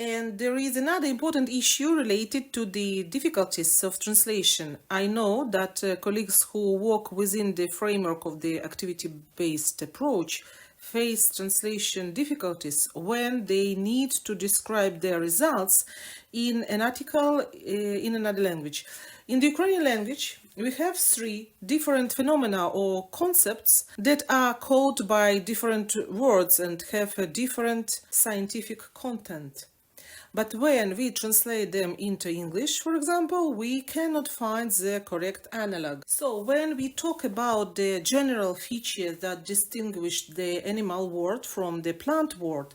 And there is another important issue related to the difficulties of translation. I know that colleagues who work within the framework of the activity-based approach face translation difficulties when they need to describe their results in an article in another language. In the Ukrainian language, we have three different phenomena or concepts that are called by different words and have a different scientific content. But when we translate them into English, for example, we cannot find the correct analog. So when we talk about the general features that distinguish the animal world from the plant world,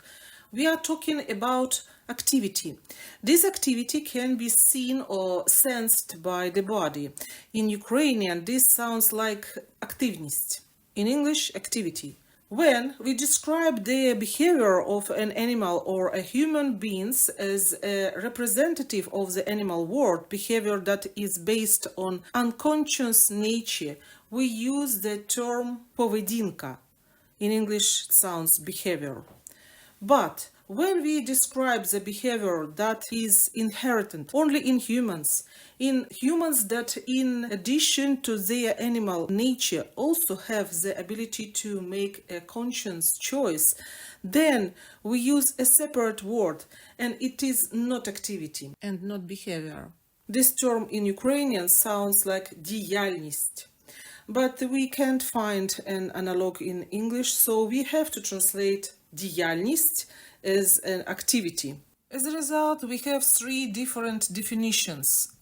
we are talking about activity. This activity can be seen or sensed by the body. In Ukrainian, this sounds like aktivnost. In English, activity. When we describe the behavior of an animal or a human being as a representative of the animal world, behavior that is based on unconscious nature, we use the term поведінка. In English, it sounds behavior. But when we describe the behavior that is inherent only in humans that in addition to their animal nature also have the ability to make a conscious choice, then we use a separate word, and it is not activity and not behavior. This term in Ukrainian sounds like діяльність. But we can't find an analog in English, so we have to translate діяльність as an activity. As a result, we have three different definitions.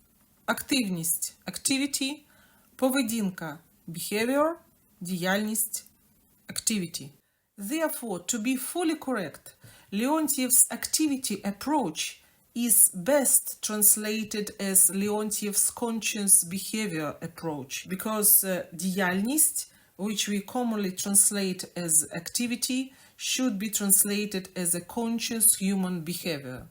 Активність – activity, поведінка – behavior, діяльність – activity. Therefore, to be fully correct, Leontiev's activity approach is best translated as Leontiev's conscious behavior approach, because діяльність, which we commonly translate as activity, should be translated as a conscious human behavior.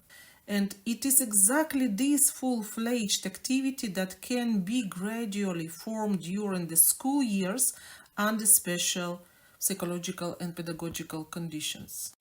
And it is exactly this full-fledged activity that can be gradually formed during the school years under special psychological and pedagogical conditions.